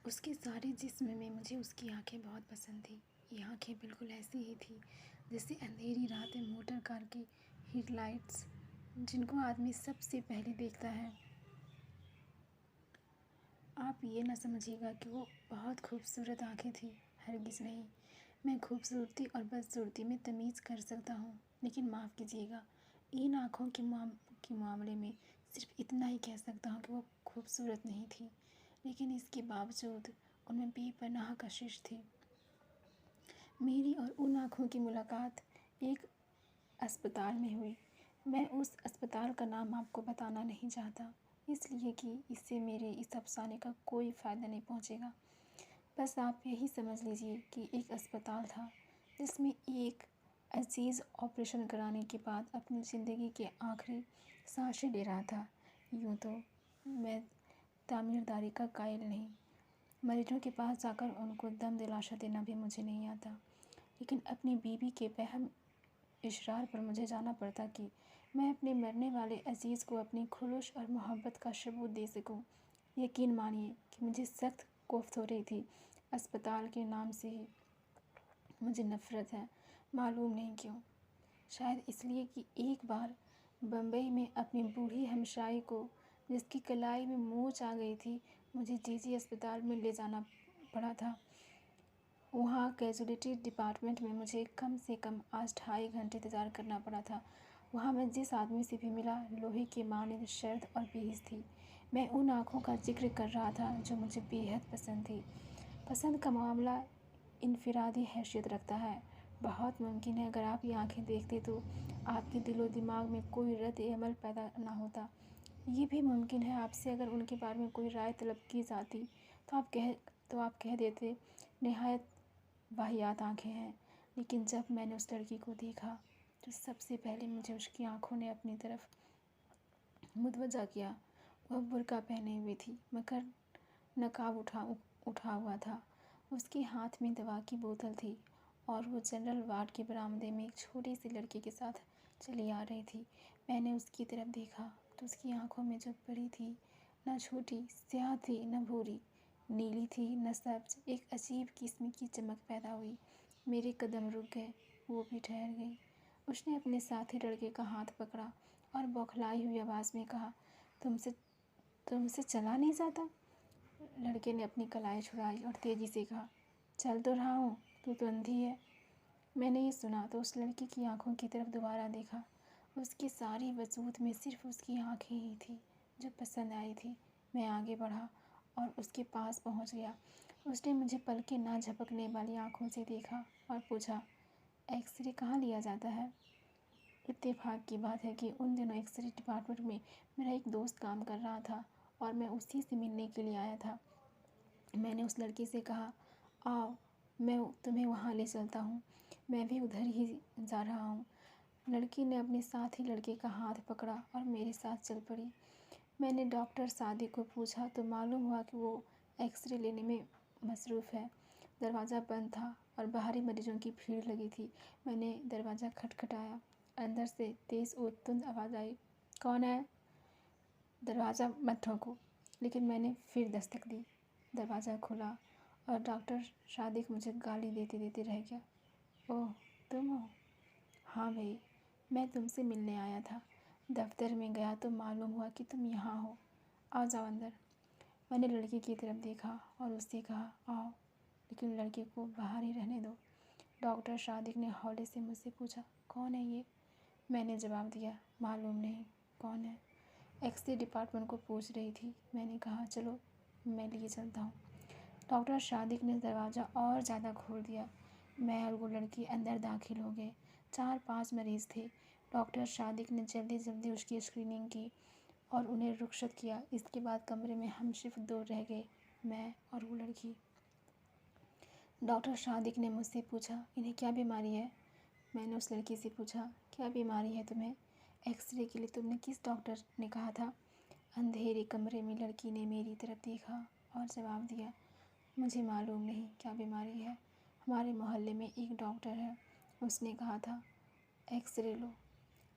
उसके सारे जिस्म में मुझे उसकी आंखें बहुत पसंद थी। ये आंखें बिल्कुल ऐसी ही थी जैसे अंधेरी रात में मोटर कार की हेडलाइट्स जिनको आदमी सबसे पहले देखता है। आप ये ना समझिएगा कि वो बहुत खूबसूरत आंखें थी, हरगिज़ नहीं। मैं खूबसूरती और बदसूरती में तमीज़ कर सकता हूँ, लेकिन माफ़ कीजिएगा, इन आँखों के मामले में सिर्फ इतना ही कह सकता हूँ कि वो खूबसूरत नहीं थी, लेकिन इसके बावजूद उनमें बेपनाह कशिश थी। मेरी और उन आँखों की मुलाकात एक अस्पताल में हुई। मैं उस अस्पताल का नाम आपको बताना नहीं चाहता, इसलिए कि इससे मेरे इस अफ़साने का कोई फ़ायदा नहीं पहुँचेगा। बस आप यही समझ लीजिए कि एक अस्पताल था जिसमें एक अज़ीज़ ऑपरेशन कराने के बाद अपनी ज़िंदगी के आखिरी सांसें ले रहा था। यूँ तो मैं तामीरदारी का कायल नहीं, मरीजों के पास जाकर उनको दम दिलासा देना भी मुझे नहीं आता, लेकिन अपनी बीवी के बहम इशरार पर मुझे जाना पड़ता कि मैं अपने मरने वाले अज़ीज़ को अपनी खुलूस और मोहब्बत का सबूत दे सकूं। यकीन मानिए कि मुझे सख्त कोफ्त हो रही थी। अस्पताल के नाम से ही मुझे नफ़रत है, मालूम नहीं क्यों। शायद इसलिए कि एक बार बम्बई में अपनी बूढ़ी हमशाई को, जिसकी कलाई में मोच आ गई थी, मुझे जीजी अस्पताल में ले जाना पड़ा था। वहाँ कैजुअलिटी डिपार्टमेंट में मुझे कम से कम आज 2.5 घंटे इंतज़ार करना पड़ा था। वहाँ मैं जिस आदमी से भी मिला, लोहे के मानद शर्त और बेहिस थी। मैं उन आँखों का जिक्र कर रहा था जो मुझे बेहद पसंद थी। पसंद का मामला इनफिरादी हैसियत रखता है। बहुत मुमकिन है अगर आप ये आँखें देखते तो आपके दिलो दिमाग में कोई रद्द-ए-अमल पैदा ना होता। ये भी मुमकिन है आपसे अगर उनके बारे में कोई राय तलब की जाती तो आप कह देते, निहायत वाहियात आँखें हैं। लेकिन जब मैंने उस लड़की को देखा तो सबसे पहले मुझे उसकी आँखों ने अपनी तरफ मुतवज्जा किया। वह बुर्का पहने हुई थी मगर नकाब उठा हुआ था। उसके हाथ में दवा की बोतल थी और वो जनरल वार्ड के बरामदे में एक छोटी सी लड़की के साथ चली आ रही थी। मैंने उसकी तरफ देखा तो उसकी आंखों में जो परी थी, न छोटी स्याह थी न भूरी, नीली थी न सब्ज, एक अजीब किस्म की चमक पैदा हुई। मेरे कदम रुक गए, वो भी ठहर गई। उसने अपने साथी लड़के का हाथ पकड़ा और बौखलाई हुई आवाज़ में कहा, तुमसे तुमसे चला नहीं जाता? लड़के ने अपनी कलाई छुड़ाई और तेज़ी से कहा, चल तो रहा हूँ, तू तो अंधी है। मैंने ये सुना तो उस लड़की की आंखों की तरफ दोबारा देखा। उसके सारे वजूद में सिर्फ उसकी आंखें ही थी जो पसंद आई थी। मैं आगे बढ़ा और उसके पास पहुंच गया। उसने मुझे पलके ना झपकने वाली आंखों से देखा और पूछा, एक्सरे कहाँ लिया जाता है? इत्तेफाक की बात है कि उन दिनों एक्सरे डिपार्टमेंट में मेरा एक दोस्त काम कर रहा था और मैं उसी से मिलने के लिए आया था। मैंने उस लड़की से कहा, आओ मैं तुम्हें वहाँ ले चलता हूँ, मैं भी उधर ही जा रहा हूँ। लड़की ने अपने साथी लड़के का हाथ पकड़ा और मेरे साथ चल पड़ी। मैंने डॉक्टर सादिक को पूछा तो मालूम हुआ कि वो एक्सरे लेने में मसरूफ़ है। दरवाज़ा बंद था और बाहरी मरीजों की भीड़ लगी थी। मैंने दरवाज़ा खटखटाया। अंदर से तेज़ और तुंद आवाज़ आई, कौन है? दरवाज़ा मत ठोको। लेकिन मैंने फिर दस्तक दी। दरवाज़ा खुला और डॉक्टर सादिक मुझे गाली देते देते रह गया। ओह, तुम हो? हाँ भाई, मैं तुमसे मिलने आया था। दफ्तर में गया तो मालूम हुआ कि तुम यहाँ हो। आओ जाओ अंदर। मैंने लड़की की तरफ देखा और उससे कहा, आओ, लेकिन लड़के को बाहर ही रहने दो। डॉक्टर सादिक ने हौले से मुझसे पूछा, कौन है ये? मैंने जवाब दिया, मालूम नहीं। कौन है? एक्सरे डिपार्टमेंट को पूछ रही थी। मैंने कहा, चलो मैं लिए चलता हूँ। डॉक्टर सादिक ने दरवाज़ा और ज़्यादा खोल दिया। मैं और वो लड़की अंदर दाखिल हो गए। 4-5 मरीज़ थे। डॉक्टर सादिक ने जल्दी जल्दी उसकी स्क्रीनिंग की और उन्हें रुखसत किया। इसके बाद कमरे में हम सिर्फ 2 रह गए, मैं और वो लड़की। डॉक्टर सादिक ने मुझसे पूछा, इन्हें क्या बीमारी है? मैंने उस लड़की से पूछा, क्या बीमारी है तुम्हें? एक्सरे के लिए तुमने किस डॉक्टर ने कहा था? अंधेरे कमरे में लड़की ने मेरी तरफ देखा और जवाब दिया, मुझे मालूम नहीं क्या बीमारी है। हमारे मोहल्ले में एक डॉक्टर है, उसने कहा था एक्सरे लो।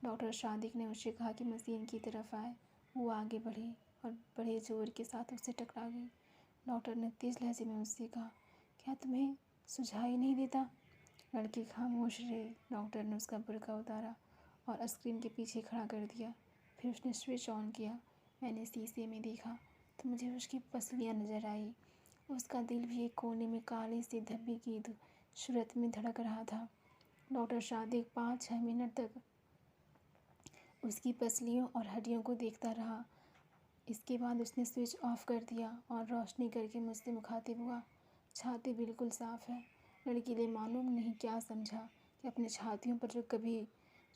डॉक्टर सादिक ने उससे कहा कि मशीन की तरफ आए। वो आगे बढ़ी और बड़े ज़ोर के साथ उससे टकरा गई। डॉक्टर ने तेज लहजे में उससे कहा, क्या तुम्हें सुझाई नहीं देता? लड़की खामोश रही। डॉक्टर ने उसका बुर्का उतारा और स्क्रीन के पीछे खड़ा कर दिया। फिर उसने स्विच ऑन किया। मैंने शीशे में देखा तो मुझे उसकी पसलियाँ नजर आई। उसका दिल भी एक कोने में काली सी धब्बी की सूरत में धड़क रहा था। डॉक्टर सादिक 5-6 मिनट तक उसकी पसलियों और हड्डियों को देखता रहा। इसके बाद उसने स्विच ऑफ कर दिया और रोशनी करके मुझसे मुखातिब हुआ, छाती बिल्कुल साफ़ है। लड़की ने मालूम नहीं क्या समझा कि अपनी छातियों पर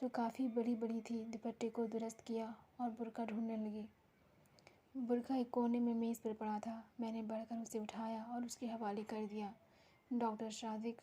जो काफ़ी बड़ी बड़ी थी, दुपट्टे को दुरुस्त किया और बुर्का ढूंढने लगी। बुर्का एक कोने में मेज़ पर पड़ा था। मैंने बढ़कर उसे उठाया और उसके हवाले कर दिया। डॉक्टर सादिक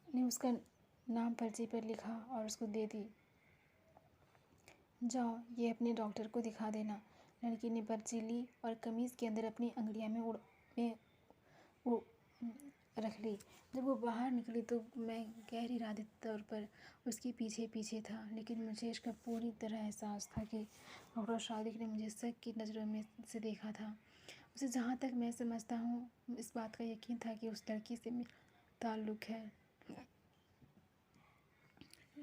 ने उसका नाम पर्ची पर लिखा और उसको दे दी। जाओ, ये अपने डॉक्टर को दिखा देना। लड़की ने पर्ची ली और कमीज़ के अंदर अपनी अंगुलियां में रख ली। जब वो बाहर निकली तो मैं गैर इरादती तौर पर उसके पीछे पीछे था, लेकिन मुझे इसका पूरी तरह एहसास था कि डॉक्टर सादिक ने मुझे शक की नज़रों में से देखा था। उसे जहाँ तक मैं समझता हूँ, इस बात का यकीन था कि उस लड़की से मेरा ताल्लुक़ है।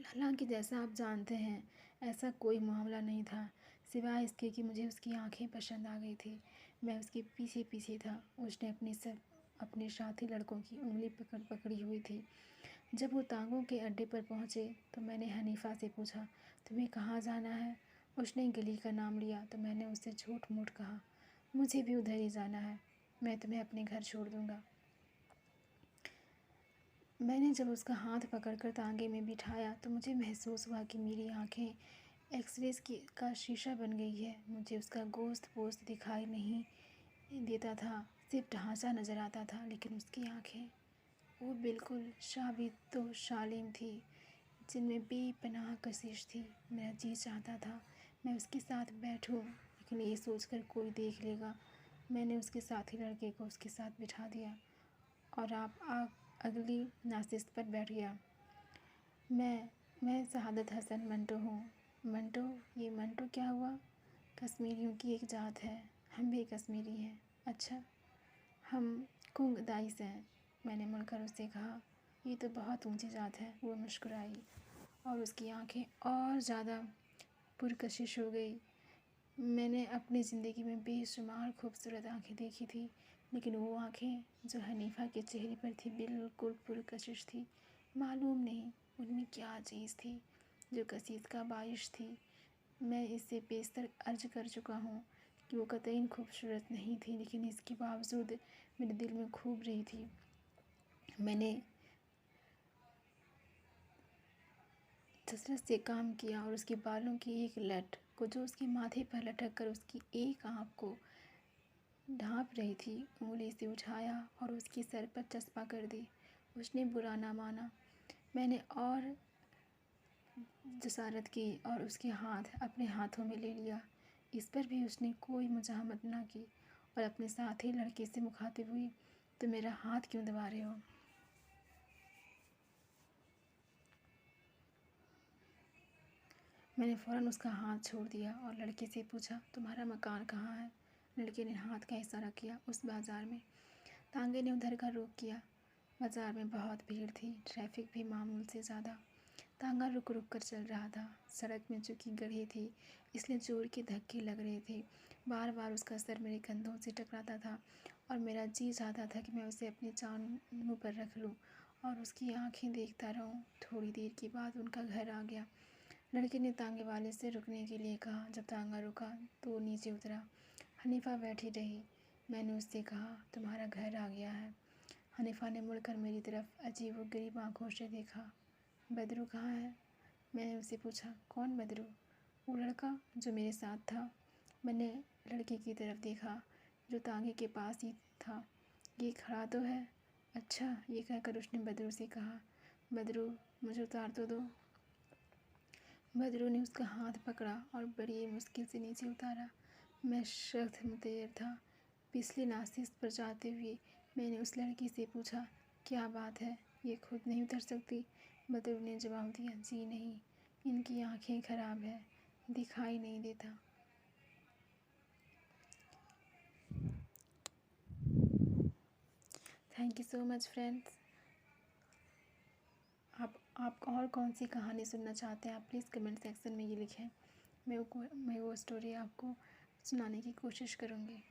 हालांकि जैसा आप जानते हैं, ऐसा कोई मामला नहीं था, सिवाय इसके कि मुझे उसकी आंखें पसंद आ गई थी। मैं उसके पीछे पीछे था। उसने अपने साथी लड़कों की उंगली पकड़ी हुई थी। जब वो तांगों के अड्डे पर पहुँचे तो मैंने हनीफ़ा से पूछा, तुम्हें कहाँ जाना है? उसने गली का नाम लिया तो मैंने उससे झूठ मूठ कहा, मुझे भी उधर ही जाना है, मैं तुम्हें अपने घर छोड़ दूँगा। मैंने जब उसका हाथ पकड़कर तांगे में बिठाया तो मुझे महसूस हुआ कि मेरी आंखें एक्सरेज का शीशा बन गई है। मुझे उसका गोश्त पोस्त दिखाई नहीं देता था, सिर्फ ढांचा नज़र आता था, लेकिन उसकी आंखें वो बिल्कुल साबित तो शालीम थी, जिनमें बेपनाह कशिश थी। मेरा जी चाहता था मैं उसके साथ बैठूं, लेकिन ये सोचकर कोई देख लेगा। मैंने उसके साथी लड़के को उसके साथ बिठा दिया और अगली नाशिस्त पर बैठ गया। मैं शहादत हसन मंटो हूँ। मंटो? ये मंटो क्या हुआ? कश्मीरियों की एक जात है, हम भी कश्मीरी हैं। अच्छा, हम कुंगदाइस हैं। मैंने मुड़कर उससे कहा, ये तो बहुत ऊंची जात है। वो मुस्कुराई और उसकी आंखें और ज़्यादा पुरकशिश हो गई। मैंने अपनी ज़िंदगी में बेशुमार खूबसूरत आंखें देखी थी, लेकिन वो आंखें जो हनीफ़ा के चेहरे पर थी बिल्कुल पुरकशिश थी। मालूम नहीं उनमें क्या चीज़ थी जो कशीश का बाइश थी। मैं इससे बेशतर अर्ज कर चुका हूँ कि वो कतईन खूबसूरत नहीं थी, लेकिन इसके बावजूद मेरे दिल में खूब रही थी। मैंने कसरत से काम किया और उसके बालों की एक लट को जो उसके माथे पर लटक कर उसकी एक आँख को ढाँप रही थी, उंगली से उठाया और उसकी सर पर चस्पा कर दी। उसने बुरा ना माना। मैंने और जसारत की और उसके हाथ अपने हाथों में ले लिया। इस पर भी उसने कोई मुजाहमत ना की और अपने साथी लड़के से मुखातिब हुई, तो मेरा हाथ क्यों दबा रहे हो? मैंने फ़ौरन उसका हाथ छोड़ दिया और लड़के से पूछा, तुम्हारा मकान कहाँ है? लड़के ने हाथ का इशारा किया, उस बाज़ार में। तांगे ने उधर का रुख किया। बाज़ार में बहुत भीड़ थी, ट्रैफिक भी मामूल से ज़्यादा। तांगा रुक रुक कर चल रहा था। सड़क में चूँकि गड्ढे थी, इसलिए जोर के धक्के लग रहे थे। बार बार उसका सर मेरे कंधों से टकराता था और मेरा जी चाहता था कि मैं उसे अपने जांघों पर रख लूँ और उसकी आंखें देखता रहूँ। थोड़ी देर के बाद उनका घर आ गया। लड़के ने तांगे वाले से रुकने के लिए कहा। जब तांगा रुका तो वो नीचे उतरा। हनीफ़ा बैठी रही। मैंने उससे कहा, तुम्हारा घर आ गया है। हनीफ़ा ने मुड़कर मेरी तरफ अजीबोगरीब आंखों से देखा। बदरू कहाँ है? मैंने उससे पूछा। कौन बदरू? वो लड़का जो मेरे साथ था। मैंने लड़के की तरफ देखा जो तांगे के पास ही था। ये खड़ा तो है। अच्छा, ये कहकर उसने बदरू से कहा, बदरू मुझे उतार तो दो। बदरू ने उसका हाथ पकड़ा और बड़ी मुश्किल से नीचे उतारा। मैं सख्त मुतैर था। पिछली नाशिस्त पर जाते हुए मैंने उस लड़की से पूछा, क्या बात है, ये खुद नहीं उतर सकती? बतूल ने जवाब दिया, जी नहीं, इनकी आँखें खराब है, दिखाई नहीं देता। Thank you so much friends. आप और कौन सी कहानी सुनना चाहते हैं आप प्लीज़ कमेंट सेक्शन में ये लिखें। मैं वो स्टोरी आपको सुनाने की कोशिश करूँगी।